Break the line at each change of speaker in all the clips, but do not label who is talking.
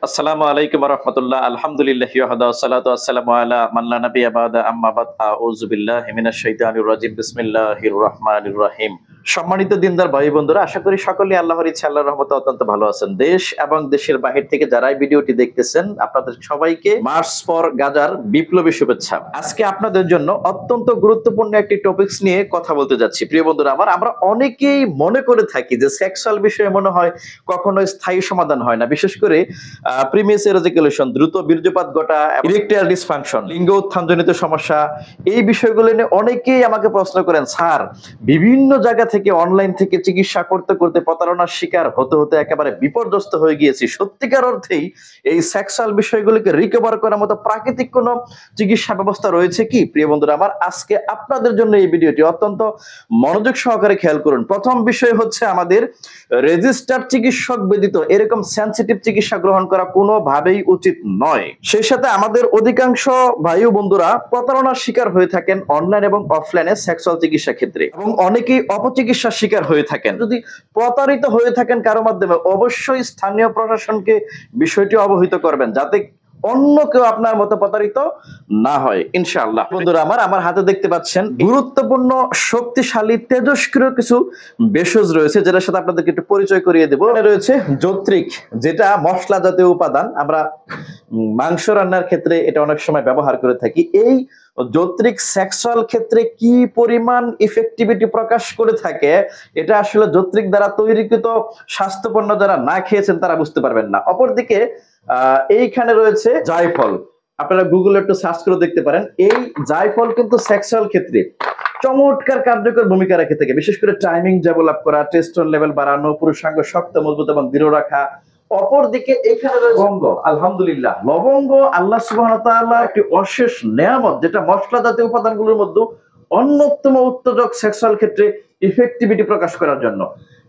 আসসালামু আলাইকুম ওয়া রাহমাতুল্লাহ। আলহামদুলিল্লাহি ওয়াহদা ওয়াসসালাতু ওয়াসসালামু আলা মান লা নাবিয়্যা বা'দা আম্মা বাদ। আউযু বিল্লাহি মিনাশ শাইতানির রাজিম। বিসমিল্লাহির রহমানির রহিম। সম্মানিত দিনদার ভাই বন্ধুরা, আশা করি সকলেই আল্লাহর ইচ্ছা আল্লাহর রহমতে অত্যন্ত ভালো আছেন। দেশ এবং দেশের বাহির থেকে যারা এই ভিডিওটি দেখতেছেন, আপনাদের সবাইকে মার্চ ফর গাজার বিপ্লবী শুভেচ্ছা। আজকে আপনাদের জন্য অত্যন্ত গুরুত্বপূর্ণ একটি টপিকস নিয়ে কথা বলতে যাচ্ছি। প্রিয় বন্ধুরা আমার, আমরা অনেকেই মনে করে থাকি যে সেক্সুয়াল বিষয়ে মনে হয় কখনোই স্থায়ী সমাধান হয় না। বিশেষ করে প্রিমেসিয়ার এজাকুলেশন, দ্রুত বীর্যপাত ঘটা, ইরেকটাইল ডিসফাংশন, লিঙ্গ উত্থানজনিত সমস্যা, এই বিষয়গুলো নিয়ে অনেকেই আমাকে প্রশ্ন করেন, স্যার বিভিন্ন জায়গা থেকে অনলাইন থেকে চিকিৎসা করতে করতে প্রতারণার শিকার হতে হতে একেবারে বিপর্যস্ত হয়ে গিয়েছি। সত্যিকার অর্থেই এই সেক্সুয়াল বিষয়গুলোকে রিকভার করার মতো প্রাকৃতিক কোনো চিকিৎসা ব্যবস্থা রয়েছে কি? প্রিয় বন্ধুরা আমার, আজকে আপনাদের জন্য এই ভিডিওটি অত্যন্ত মনোযোগ সহকারে খেয়াল করুন। প্রথম বিষয় হচ্ছে, আমাদের রেজিস্টার চিকিৎসক ব্যতীত এরকম সেনসিটিভ চিকিৎসা গ্রহণ করা কোনোভাবেই উচিত নয়। সেই সাথে আমাদের অধিকাংশ ভাই ও বন্ধুরা প্রতারণার শিকার হয়ে থাকেন অনলাইন এবং অফলাইনে সেক্সুয়াল চিকিৎসা ক্ষেত্রে, এবং অনেকেই অপচিকিৎসার শিকার হয়ে থাকেন। যদি প্রতারিত হয়ে থাকেন কারো মাধ্যমে, অবশ্যই স্থানীয় প্রশাসনকে বিষয়টি অবহিত করবেন, যাতে অন্য কেউ আপনার মতো প্রতারিত না হয় ইনশাআল্লাহ। বন্ধুরা আমার, আমার হাতে দেখতে পাচ্ছেন গুরুত্বপূর্ণ, শক্তিশালী, তেজস্ক্রিয় কিছু ভেষজ রয়েছে, যেটার সাথে আপনাদেরকে একটু পরিচয় করিয়ে দেবো। এখানে রয়েছে যৌত্রিক, যেটা মশলা জাতীয় উপাদান। আমরা মাংস রান্নার ক্ষেত্রে এটা অনেক সময় ব্যবহার করে থাকি। এই যৌত্রিক সেক্সুয়াল ক্ষেত্রে কি পরিমাণ ইফেক্টিভিটি প্রকাশ করে থাকে, এটা আসলে যৌত্রিক দ্বারা তৈরিকৃত স্বাস্থ্যপণ্য যারা না খেয়েছেন তারা বুঝতে পারবেন না। অপরদিকে এইখানে রয়েছে জায়ফল। আপনারা গুগলে একটু সার্চ করে দেখতে পারেন। এই জায়ফল কিন্তু সেক্সুয়াল ক্ষেত্রে চমৎকার কার্যকর ভূমিকা রেখে থাকে, বিশেষ করে টাইমিং ডেভেলপ করা, টেস্টোস্টেরন লেভেল বাড়ানো, পুরুষাঙ্গ শক্ত, মজবুত এবং দৃঢ় রাখা। অপরদিকে এখানে রয়েছে লবঙ্গ। আলহামদুলিল্লাহ, লবঙ্গ আল্লাহ সুবহানাহু ওয়া তাআলা একটি অশেষ নেয়ামত, যেটা মশলা জাতীয় উপাদানগুলোর মধ্যে অন্যতম উত্তেজক সেক্সুয়াল ক্ষেত্রে ইফেক্টিভিটি প্রকাশ করার জন্য।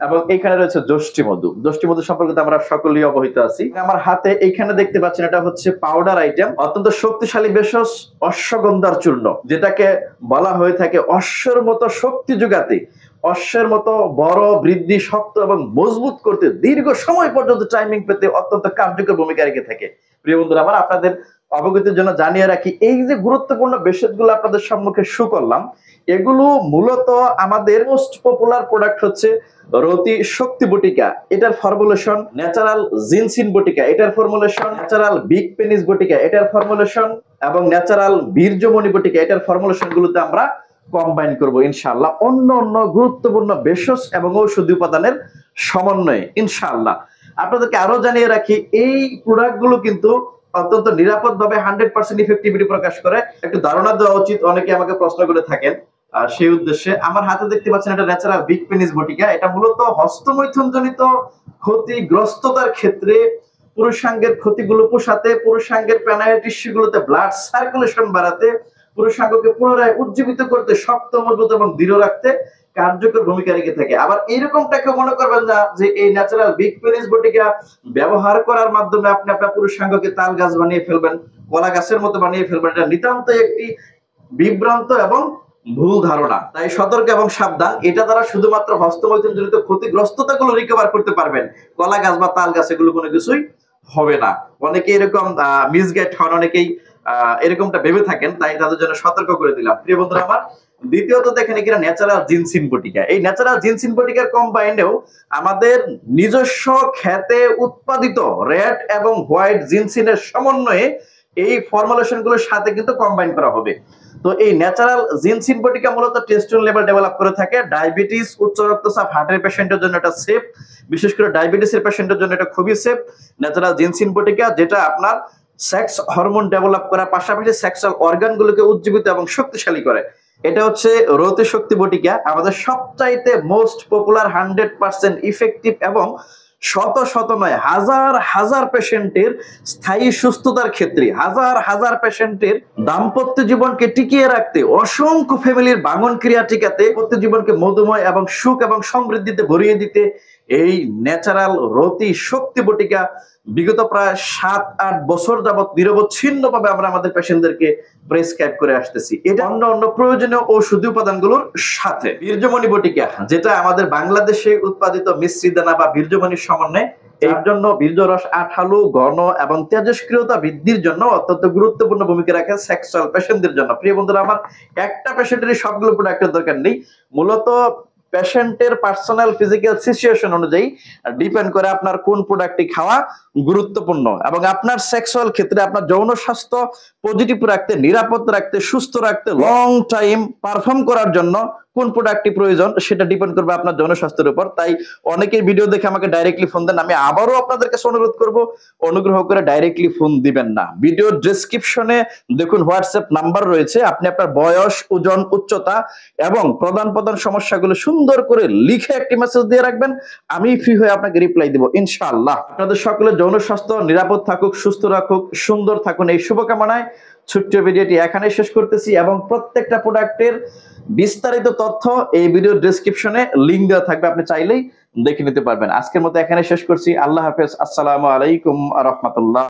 এবং এখানে রয়েছে যষ্টি মধু। যষ্টি মধু সম্পর্কে আমরা সকলেই অবহিত আছি। আমার হাতে এইখানে দেখতে পাচ্ছেন, এটা হচ্ছে পাউডার আইটেম, অত্যন্ত শক্তিশালী ভেষজ অশ্বগন্ধার চূর্ণ, যেটাকে বলা হয়ে থাকে অশ্বর মতো শক্তি যোগাতে, অশ্বের মতো বড়, বৃদ্ধি, শক্ত এবং মজবুত করতে, দীর্ঘ সময় পর্যন্ত টাইমিং পেতে অত্যন্ত কার্যকর ভূমিকা রেখে থাকে। প্রিয় বন্ধুরা আমার, আপনাদের অবগতির জন্য জানিয়ে রাখি, এই যে গুরুত্বপূর্ণ ভেষজগুলো আপনাদের সম্মুখে শো করলাম, এগুলো মূলত আমাদের মোস্ট পপুলার প্রোডাক্ট হচ্ছে রতি শক্তি বটিকা। এটার ফর্মুলেশন ন্যাচারাল জিনসিন বটিকা, এটার ফর্মুলেশন ন্যাচারাল বিগ পেনিস বটিকা, এটার ফর্মুলেশন এবং ন্যাচারাল বীর্যমণি বটিকা, এটার ফর্মুলেশন গুলোতে আমরা কম্বাইন করব ইনশাআল্লাহ, অন্য অন্য গুরুত্বপূর্ণ ভেষজ এবং ঔষধি উপাদানের সমন্বয়ে ইনশাআল্লাহ। আপনাদেরকে আরো জানিয়ে রাখি, এই প্রোডাক্ট গুলো কিন্তু অত্যন্ত নিরাপদ ভাবে 100% ইফেক্টিভিটি প্রকাশ করে। একটু ধারণা দেওয়া উচিত, অনেকে আমাকে প্রশ্ন করে থাকেন। সেই উদ্দেশ্যে আমার হাতে দেখতে পাচ্ছেন, এটা ন্যাচারাল বিগ পেনিস বটিকা। এটা মূলত হস্তমৈথুন জনিত ক্ষতিগ্রস্ততার ক্ষেত্রে পুরুষাঙ্গের ক্ষতিগুলো পোষাতে, পুরুষাঙ্গের পেনাইল টিস্যুগুলোতে ব্লাড সার্কুলেশন বাড়াতে, পুরুষাঙ্গকে পুনরায় উজ্জীবিত করতে, শক্ত, মজবুত এবং দৃঢ় রাখতে কার্যকর ভূমিকা রেখে থাকে। আবার এইরকমটাকে মনে করবেন না যে এই ন্যাচারাল বিগ পেনিস বটিকা ব্যবহার করার মাধ্যমে আপনি আপনার পুরুষাঙ্গকে তাল গাছ বানিয়ে ফেলবেন, কলা গাছের মতো বানিয়ে ফেলবেন। এটা নিতান্তই একটি বিভ্রান্ত এবং ভুল ধারণা। তাই সতর্ক এবং সাবধান। এটা দ্বারা শুধুমাত্র হস্তমৈথুন জনিত ক্ষতিগ্রস্ততাগুলো রিকভার করতে পারবেন, কলা গাছ বা তাল গাছ এগুলো কোনো কিছুই হবে না। অনেকে এরকম মিসগাইড হন, অনেকেই এরকমটা ভেবে থাকেন, তাই তাদের জন্য সতর্ক করে দিলাম। প্রিয় বন্ধুরা আমার, দ্বিতীয়ত দেখেন এখানে ন্যাচারাল জিনসিন বটিকা। এই ন্যাচারাল জিনসিন বটিকার কম্বাইনেও আমাদের নিজস্ব ক্ষেতে উৎপাদিত রেড এবং হোয়াইট জিনসিনের সমন্বয়ে এই ফর্মুলেশন গুলোর সাথে কিন্তু কম্বাইন করা হবে। তো এই ন্যাচারাল জিনসিন বটিকা মূলত টেস্টোস্টেরন লেভেল ডেভেলপ করে থাকে। ডায়াবেটিস, উচ্চ রক্তচাপ, হার্টের পেশেন্টের জন্য এটা সেফ, বিশেষ করে ডায়াবেটিসের পেশেন্টের জন্য এটা খুবই সেফ ন্যাচারাল জিনসিন বটিকা, যেটা আপনার সেক্স হরমোন ডেভেলপ করার পাশাপাশি সেক্সুয়াল অর্গানগুলোকে উজ্জীবিত এবং শক্তিশালী করে। এটা হচ্ছে রতি শক্তি বটিকা, আমাদের সবচাইতে মোস্ট পপুলার, 100% ইফেক্টিভ এবং শত শত নয় হাজার হাজার পেশেন্টের স্থায়ী সুস্থতার ক্ষেত্রে, হাজার হাজার পেশেন্টের দাম্পত্য জীবনকে টিকিয়ে রাখতে, অসংখ্য ফ্যামিলির ভাঙন ক্রিয়া টিকাতে, দাম্পত্য জীবনকে মধুময় এবং সুখ এবং সমৃদ্ধিতে ভরিয়ে দিতে এই ন্যাচারাল রতি শক্তি বটিকা বিগত প্রায় 7-8 বছর যাবত নিরবচ্ছিন্নভাবে আমরা আমাদের পেশেন্টদেরকে প্রেসক্রাইব করে আসতেছি। এটা অন্য প্রয়োজনীয় ঔষধি উপাদানগুলোর সাথে বীর্যমণি বটিকা, যেটা আমাদের বাংলাদেশে উৎপাদিত মিশ্রি দানা বা বীর্যমণির সমন্বয়ে, এর জন্য বীর্যরস আঠালো, ঘন এবং তেজস্ক্রিয়তা বৃদ্ধির জন্য অত্যন্ত গুরুত্বপূর্ণ ভূমিকা রাখে সেক্সুয়াল পেশেন্টদের জন্য। প্রিয় বন্ধুরা আমার, একটা পেশেন্টেরই সবগুলো প্রোডাক্টের দরকার নেই। মূলত পেশেন্টের পার্সোনাল ফিজিক্যাল সিচুয়েশন অনুযায়ী ডিপেন্ড করে আপনার কোন প্রোডাক্টটি খাওয়া গুরুত্বপূর্ণ, এবং আপনার সেক্সুয়াল ক্ষেত্রে আপনার যৌন স্বাস্থ্য পজিটিভ রাখতে, নিরাপদ রাখতে, সুস্থ রাখতে, লং টাইম পারফর্ম করার জন্য কোন প্রোডাক্টটি প্রয়োজন সেটা ডিপেন্ড করবে আপনার যৌন স্বাস্থ্যের উপর। তাই অনেকেই ভিডিও দেখে আমাকে ডাইরেক্টলি ফোন দেন। আমি আবারও আপনাদের কাছে অনুরোধ করব, অনুগ্রহ করে ডাইরেক্টলি ফোন দিবেন না। ভিডিও ডেসক্রিপশনে দেখুন হোয়াটসঅ্যাপ নাম্বার রয়েছে। আপনি আপনার বয়স, ওজন, উচ্চতা এবং প্রধান সমস্যাগুলো সুন্দর করে লিখে একটি মেসেজ দিয়ে রাখবেন। আমি ফ্রি হয়ে আপনাকে রিপ্লাই দিব ইনশাআল্লাহ। আপনাদের সকলের যৌন স্বাস্থ্য নিরাপদ থাকুক, সুস্থ রাখুক, সুন্দর থাকুন, এই শুভকামনায় ছোট্ট ভিডিওটি এখানে শেষ করতেছি, এবং প্রত্যেকটা প্রোডাক্টের বিস্তারিত তথ্য এই ভিডিও ডেসক্রিপশনে লিংক দেওয়া থাকবে, আপনি চাইলেই দেখে নিতে পারবেন। আজকের মতো এখানে শেষ করছি। আল্লাহ হাফেজ। আসসালামু আলাইকুম ওয়া রাহমাতুল্লাহ।